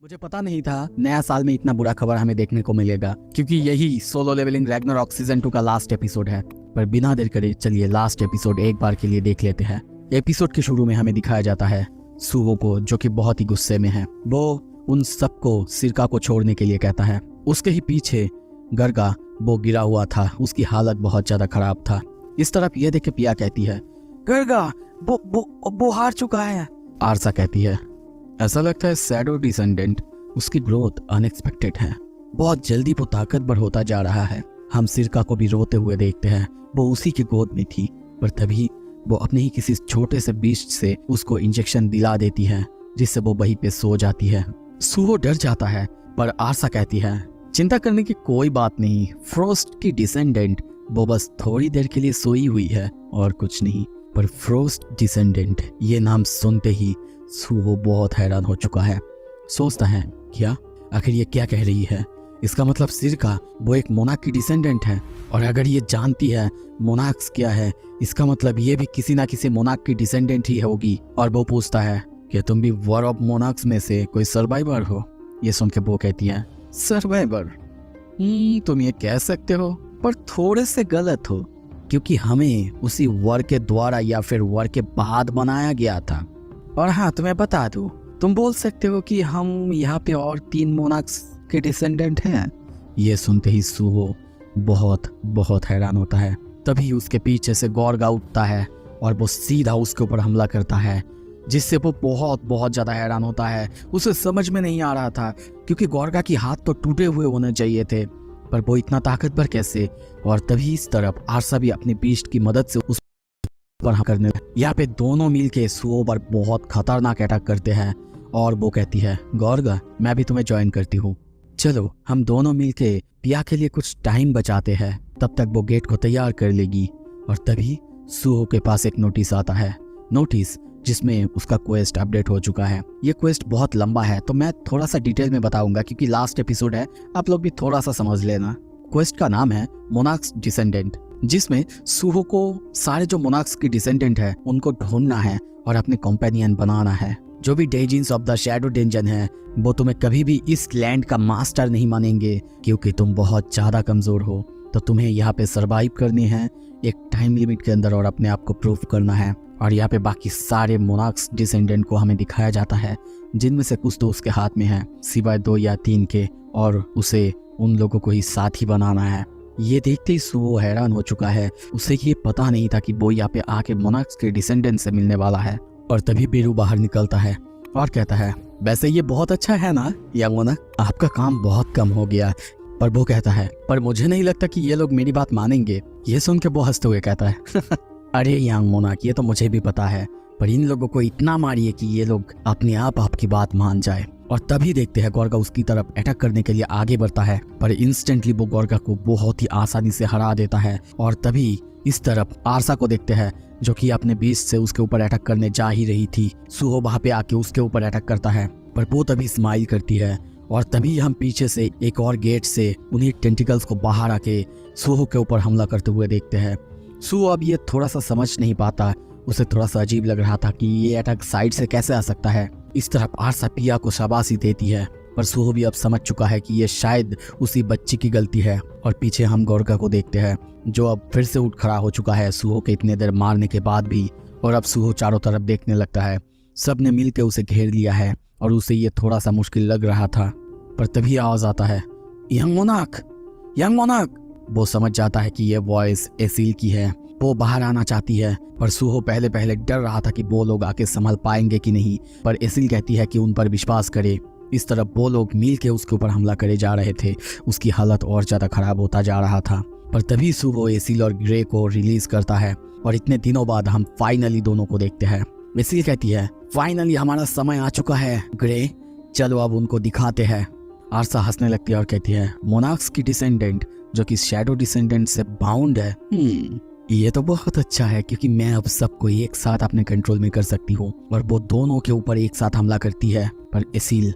मुझे पता नहीं था नया साल में इतना बुरा खबर हमें देखने को मिलेगा, क्योंकि यही सोलो लेवलिंग रैग्नारॉक सीजन 2 का लास्ट एपिसोड है। पर बिना देर करे चलिए लास्ट एपिसोड एक बार के लिए देख लेते हैं। एपिसोड के शुरू में हमें दिखाया जाता है सुहो को, जो कि बहुत ही गुस्से में है। वो उन सबको सिरका को छोड़ने के लिए कहता है। उसके ही पीछे गर्गा वो गिरा हुआ था, उसकी हालत बहुत ज्यादा खराब था। इस तरफ ये देख के पिया कहती है, गर्गा वो हार चुका है। आरसा कहती है, ऐसा लगता है शैडो डिसेंडेंट, उसकी ग्रोथ अनएक्सपेक्टेड है। बहुत जल्दी वो ताकतवर होता जा रहा है। हम सिरका को भी रोते हुए देखते हैं। वो उसी की गोद में थी, पर तभी वो अपने ही किसी छोटे से बीस्ट से उसको इंजेक्शन दिला देती है, जिससे वो वहीं पे सो जाती है। सुहो डर जाता है, पर आरसा कहती है, चिंता करने की कोई बात नहीं, फ्रोस्ट की डिसेंडेंट वो बस थोड़ी देर के लिए सोई हुई है और कुछ नहीं। पर फ्रोस्ट डिसेंडेंट ये नाम सुनते ही सुहो बहुत हैरान हो चुका है। सोचता है, क्या आखिर ये क्या कह रही है? इसका मतलब सिरका वो एक मोनाक की डिसेंडेंट है, और अगर ये जानती है मोनाक्स क्या है, इसका मतलब ये भी किसी ना किसी मोनाक की डिसेंडेंट ही होगी। और वो पूछता है कि तुम भी वॉर ऑफ मोनाक्स में से कोई सर्वाइवर हो? ये सुन के वो कहती है, सर्वाइवर? तुम ये कह सकते हो, पर थोड़े से गलत हो, क्योंकि हमें उसी वॉर के द्वारा या फिर वॉर के बाद बनाया गया था। और हाँ, तुम्हें बता दूं, तुम बोल सकते हो कि हम यहाँ पे और 3 मोनाक्स के डिसेंडेंट हैं। ये सुनते ही सुहो बहुत हैरान होता है। तभी उसके पीछे से गॉर्गा उठता है और वो सीधा उसके ऊपर हमला करता है, जिससे वो बहुत ज्यादा हैरान होता है। उसे समझ में नहीं आ रहा था, क्योंकि गॉर्गा की हाथ तो टूटे हुए होने चाहिए थे, पर वो इतना ताकतवर कैसे? और तभी इस तरफ आरसा भी अपने बीस्ट की मदद से उस पर करने लगे। यहाँ पे दोनों मिलके सुहो पर बहुत खतरनाक अटैक करते हैं, और वो कहती है, गॉर्गा मैं भी तुम्हें ज्वाइन करती हूँ, चलो हम दोनों मिलके पिया के लिए कुछ टाइम बचाते हैं, तब तक वो गेट को तैयार कर लेगी। और तभी सुहो के पास एक नोटिस आता है, नोटिस जिसमें उसका क्वेस्ट अपडेट हो चुका है। ये क्वेस्ट बहुत लंबा है, तो मैं थोड़ा सा डिटेल में बताऊंगा, क्योंकि लास्ट एपिसोड है, आप लोग भी थोड़ा सा समझ लेना। क्वेस्ट का नाम है मोनाक्स डिसेंडेंट, जिसमें सुहो को सारे जो मोनाक्स की डिसेंडेंट है उनको ढूंढना है और अपने कंपेनियन बनाना है। जो भी डेजिन्स ऑफ द शैडो डेंजन है, वो तुम्हें कभी भी इस लैंड का मास्टर नहीं मानेंगे, क्योंकि तुम बहुत ज्यादा कमजोर हो। तो तुम्हें यहाँ पे सरवाइव करनी है एक टाइम लिमिट के अंदर और अपने आप को प्रूव करना है। और यहाँ पे बाकी सारे मोनाक्स डिसेंडेंट को हमें दिखाया जाता है, जिनमें से कुछ तो उसके हाथ में है, सिवाय 2 या 3 के, और उसे उन लोगों को ही साथी बनाना है। ये देखते ही सुहो हैरान हो चुका है। उसे ये पता नहीं था कि वो यहाँ पे आके मोनाक्स के डिसेंडेंट से मिलने वाला है। और तभी बेरू बाहर निकलता है और कहता है, वैसे ये बहुत अच्छा है ना यंग मोनाक, आपका काम बहुत कम हो गया। पर वो कहता है, पर मुझे नहीं लगता कि ये लोग मेरी बात मानेंगे। ये सुन के वो हंसते हुए कहता है, अरे यंग मोनाक, ये तो मुझे भी पता है, पर इन लोगों को इतना मारिए कि ये लोग अपने आप आपकी बात मान जाए। और तभी देखते हैं गॉर्गा उसकी तरफ अटैक करने के लिए आगे बढ़ता है, पर इंस्टेंटली वो गॉर्गा को बहुत ही आसानी से हरा देता है। और तभी इस तरफ आरसा को देखते हैं, जो कि अपने बीस्ट से उसके ऊपर अटैक करने जा ही रही थी। सुहो वहां पे आके उसके ऊपर अटैक करता है, पर वो तभी स्माइल करती है। और तभी हम पीछे से एक और गेट से उन्हीं टेंटिकल्स को बाहर आके सुहो के ऊपर हमला करते हुए देखते हैं। सुहो अब ये थोड़ा सा समझ नहीं पाता, उसे थोड़ा सा अजीब लग रहा था कि ये अटैक साइड से कैसे आ सकता है। इस तरफ आरसा पिया को शाबाशी देती है, पर सुहो भी अब समझ चुका है कि ये शायद उसी बच्ची की गलती है। और पीछे हम गॉर्गा को देखते हैं, जो अब फिर से उठ खड़ा हो चुका है सुहो के इतने देर मारने के बाद भी। और अब सुहो चारों तरफ देखने लगता है। सबने मिलकर उसे घेर लिया है और उसे ये थोड़ा सा मुश्किल लग रहा था, पर तभी आवाज आता है, यंग मोनाक, यंग मोनाक। वो समझ जाता है कि ये वॉइस एसील की है। वो बाहर आना चाहती है, पर सुहो पहले डर रहा था कि वो लोग आके संभल पाएंगे कि नहीं, पर एसील कहती है कि उन पर विश्वास करे। इस तरफ वो लोग मिल के उसके ऊपर हमला करे जा रहे थे। उसकी हालत और ज्यादा खराब होता जा रहा था। पर तभी सुहो एसील और ग्रे को रिलीज करता है, और इतने दिनों बाद हम फाइनली दोनों को देखते हैं। एसील कहती है, फाइनली हमारा समय आ चुका है ग्रे, चलो अब उनको दिखाते हैं। आरसा हंसने लगती है और कहती है, मोनाक्स की डिसेंडेंट जो कि शैडो डिसेंडेंट से बाउंड है, ये तो बहुत अच्छा है, क्योंकि मैं अब सबको एक साथ अपने कंट्रोल में कर सकती हूँ। और वो दोनों के ऊपर एक साथ हमला करती है, पर एसील